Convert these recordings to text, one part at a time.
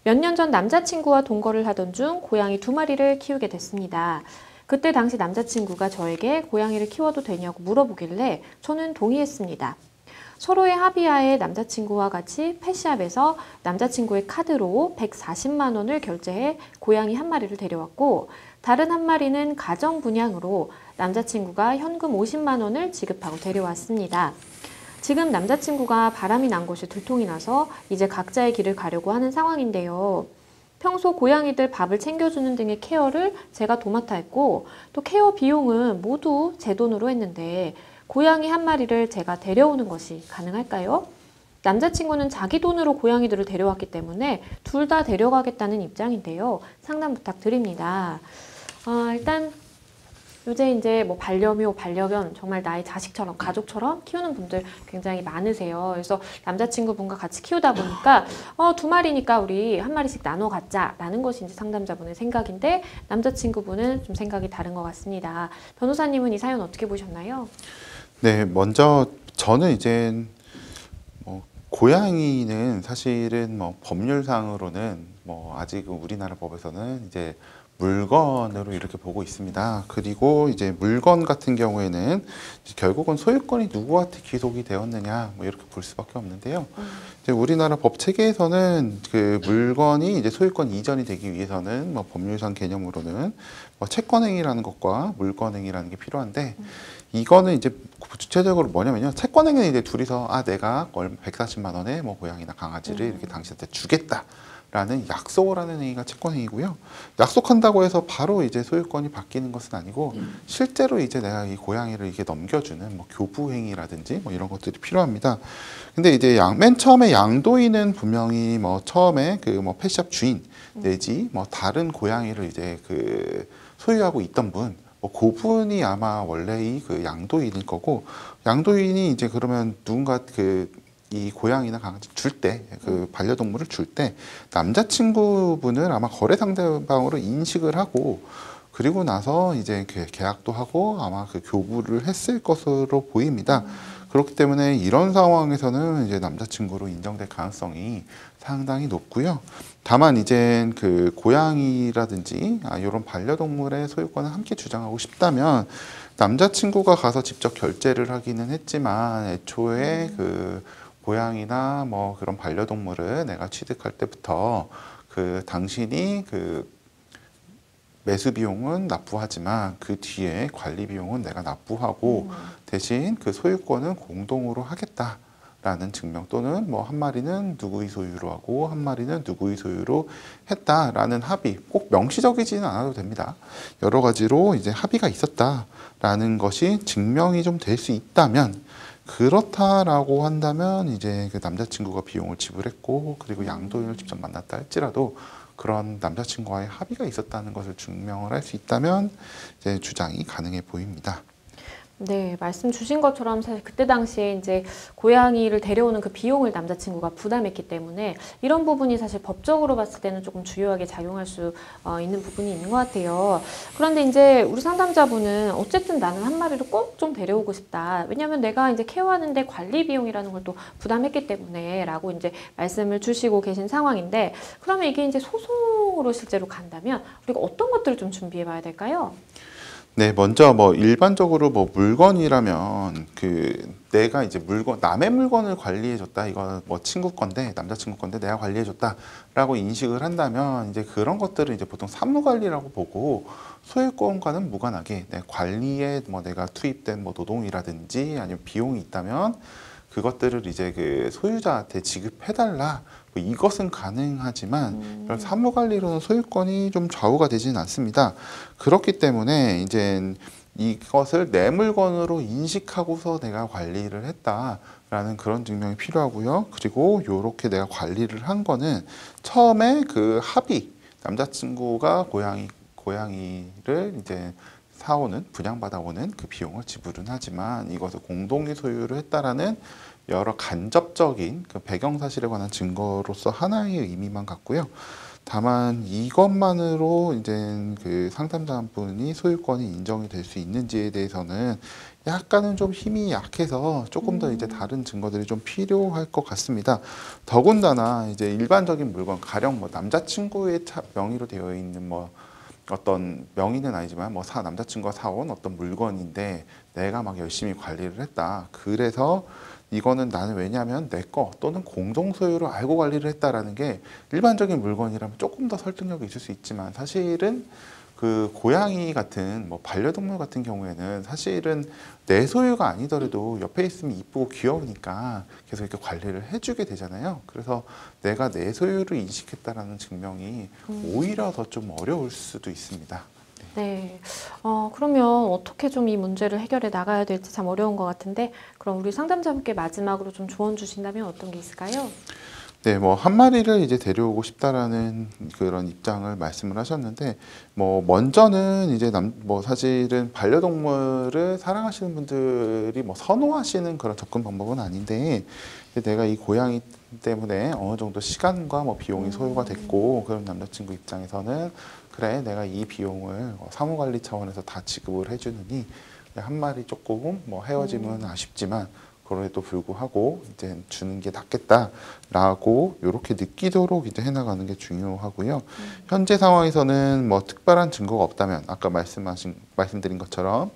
몇 년 전 남자친구와 동거를 하던 중 고양이 2마리를 키우게 됐습니다. 그때 당시 남자친구가 저에게 고양이를 키워도 되냐고 물어보길래 저는 동의했습니다. 서로의 합의하에 남자친구와 같이 펫샵에서 남자친구의 카드로 140만 원을 결제해 고양이 1마리를 데려왔고, 다른 1마리는 가정 분양으로 남자친구가 현금 50만 원을 지급하고 데려왔습니다. 지금 남자친구가 바람이 난 곳이 들통이 나서 이제 각자의 길을 가려고 하는 상황인데요. 평소 고양이들 밥을 챙겨주는 등의 케어를 제가 도맡아 했고, 또 케어 비용은 모두 제 돈으로 했는데 고양이 1마리를 제가 데려오는 것이 가능할까요? 남자친구는 자기 돈으로 고양이들을 데려왔기 때문에 둘 다 데려가겠다는 입장인데요. 상담 부탁드립니다. 일단 요새 이제 뭐 반려묘, 반려견 정말 나의 자식처럼 가족처럼 키우는 분들 굉장히 많으세요. 그래서 남자친구분과 같이 키우다 보니까 2마리니까 우리 1마리씩 나눠 갖자라는 것이 이제 상담자분의 생각인데, 남자친구분은 좀 생각이 다른 것 같습니다. 변호사님은 이 사연 어떻게 보셨나요? 네, 먼저 저는 이제 고양이는 사실은 법률상으로는 아직 우리나라 법에서는 이제 물건으로 이렇게 보고 있습니다. 그리고 이제 물건 같은 경우에는 결국은 소유권이 누구한테 귀속이 되었느냐 이렇게 볼 수밖에 없는데요. 이제 우리나라 법 체계에서는 그 물건이 이제 소유권 이전이 되기 위해서는 법률상 개념으로는 채권행위라는 것과 물권행위라는 게 필요한데, 이거는 이제 구체적으로 뭐냐면요. 채권행위는 이제 둘이서 내가 140만 원에 고양이나 강아지를 이렇게 당신한테 주겠다 라는 약속을 하는 행위가 채권행위고요. 약속한다고 해서 바로 이제 소유권이 바뀌는 것은 아니고, 실제로 이제 내가 이 고양이를 이게 넘겨주는 교부행위라든지 이런 것들이 필요합니다. 근데 이제 맨 처음에 양도인은 분명히 처음에 그 펫샵 주인 내지 다른 고양이를 이제 그 소유하고 있던 분, 그분이 아마 원래 그 양도인일 거고, 양도인이 이제 그러면 누군가 이 고양이나 강아지 줄 때, 그 반려동물을 줄 때 남자친구분을 아마 거래 상대방으로 인식을 하고, 그리고 나서 이제 계약도 하고 아마 그 교부를 했을 것으로 보입니다. 그렇기 때문에 이런 상황에서는 이제 남자친구로 인정될 가능성이 상당히 높고요. 다만 이제 그 고양이라든지 이런 반려동물의 소유권을 함께 주장하고 싶다면 남자친구가 가서 직접 결제를 하기는 했지만, 애초에 그 고양이나 그런 반려동물을 내가 취득할 때부터 그 당신이 그 매수 비용은 납부하지만 그 뒤에 관리 비용은 내가 납부하고 대신 그 소유권은 공동으로 하겠다라는 증명, 또는 1마리는 누구의 소유로 하고 1마리는 누구의 소유로 했다라는 합의, 꼭 명시적이지는 않아도 됩니다. 여러 가지로 이제 합의가 있었다라는 것이 증명이 좀 될 수 있다면, 그렇다라고 한다면 이제 그 남자친구가 비용을 지불했고, 그리고 양도인을 직접 만났다 할지라도 그런 남자친구와의 합의가 있었다는 것을 증명을 할 수 있다면 이제 주장이 가능해 보입니다. 네, 말씀 주신 것처럼 사실 그때 당시에 이제 고양이를 데려오는 그 비용을 남자친구가 부담했기 때문에 이런 부분이 사실 법적으로 봤을 때는 조금 주요하게 작용할 수 있는 부분이 있는 것 같아요. 그런데 이제 우리 상담자분은 어쨌든 나는 1마리를 꼭 좀 데려오고 싶다. 왜냐하면 내가 이제 케어하는데 관리 비용이라는 걸 또 부담했기 때문에 라고 이제 말씀을 주시고 계신 상황인데, 그러면 이게 이제 소송으로 실제로 간다면 우리가 어떤 것들을 좀 준비해 봐야 될까요? 네, 먼저 일반적으로 물건이라면 내가 이제 남의 물건을 관리해줬다, 이거 친구 건데, 남자친구 건데 내가 관리해줬다라고 인식을 한다면 이제 그런 것들을 이제 보통 사무관리라고 보고, 소유권과는 무관하게 내 관리에 내가 투입된 노동이라든지 아니면 비용이 있다면 그것들을 이제 그 소유자한테 지급해달라, 이것은 가능하지만 사무관리로는 소유권이 좀 좌우가 되지는 않습니다. 그렇기 때문에 이제 이것을 내 물건으로 인식하고서 내가 관리를 했다라는 그런 증명이 필요하고요. 그리고 이렇게 내가 관리를 한 거는 처음에 그 합의, 남자친구가 고양이를 이제 사오는, 분양받아오는 그 비용을 지불은 하지만 이것을 공동의 소유를 했다라는 여러 간접적인 그 배경 사실에 관한 증거로서 하나의 의미만 갖고요. 다만 이것만으로 이제 그 상담자분이 소유권이 인정이 될 수 있는지에 대해서는 약간은 좀 힘이 약해서 조금 더 이제 다른 증거들이 좀 필요할 것 같습니다. 더군다나 이제 일반적인 물건, 가령 뭐 남자친구의 명의로 되어 있는 뭐 어떤 명의는 아니지만 뭐 남자친구가 사온 어떤 물건인데 내가 막 열심히 관리를 했다. 그래서 이거는 나는 왜냐하면 내 거 또는 공동 소유로 알고 관리를 했다라는 게 일반적인 물건이라면 조금 더 설득력이 있을 수 있지만 사실은 그 고양이 같은 뭐 반려동물 같은 경우에는 사실은 내 소유가 아니더라도 옆에 있으면 이쁘고 귀여우니까 계속 이렇게 관리를 해주게 되잖아요. 그래서 내가 내 소유를 인식했다라는 증명이 오히려 더 좀 어려울 수도 있습니다. 네. 그러면 어떻게 좀 이 문제를 해결해 나가야 될지 참 어려운 것 같은데, 그럼 우리 상담자분께 마지막으로 좀 조언 주신다면 어떤 게 있을까요? 네, 뭐 한 마리를 이제 데려오고 싶다라는 그런 입장을 말씀을 하셨는데, 뭐 먼저는 이제 뭐 사실은 반려동물을 사랑하시는 분들이 뭐 선호하시는 그런 접근 방법은 아닌데, 내가 이 고양이 때문에 어느 정도 시간과 뭐 비용이 소요가 됐고, 그런 남자친구 입장에서는 그래, 내가 이 비용을 사무관리 차원에서 다 지급을 해주느니 한 마리 조금 뭐 헤어짐은 아쉽지만. 그럼에도 불구하고 이제 주는 게 낫겠다라고 이렇게 느끼도록 이제 해나가는 게 중요하고요. 현재 상황에서는 뭐 특별한 증거가 없다면 아까 말씀드린 것처럼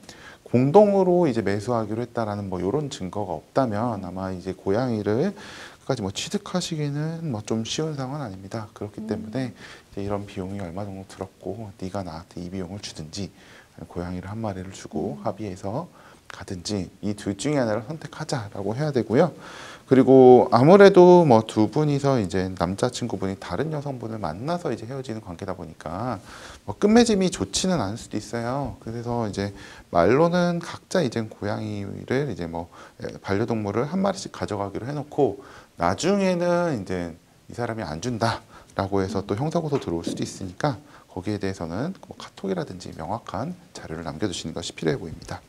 공동으로 이제 매수하기로 했다라는 뭐 이런 증거가 없다면 아마 이제 고양이를 끝까지 뭐 취득하시기는 뭐 좀 쉬운 상황은 아닙니다. 그렇기 때문에 이제 이런 비용이 얼마 정도 들었고 네가 나한테 이 비용을 주든지 고양이를 한 마리를 주고 합의해서 가든지 이 둘 중에 하나를 선택하자라고 해야 되고요. 그리고 아무래도 뭐 두 분이서 이제 남자친구분이 다른 여성분을 만나서 이제 헤어지는 관계다 보니까 뭐 끝맺음이 좋지는 않을 수도 있어요. 그래서 이제 말로는 각자 이제 고양이를 이제 뭐 반려동물을 한 마리씩 가져가기로 해놓고 나중에는 이제 이 사람이 안 준다라고 해서 또 형사고소 들어올 수도 있으니까 거기에 대해서는 뭐 카톡이라든지 명확한 자료를 남겨두시는 것이 필요해 보입니다.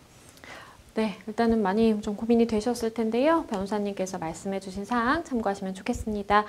네, 일단은 많이 좀 고민이 되셨을 텐데요. 변호사님께서 말씀해 주신 사항 참고하시면 좋겠습니다.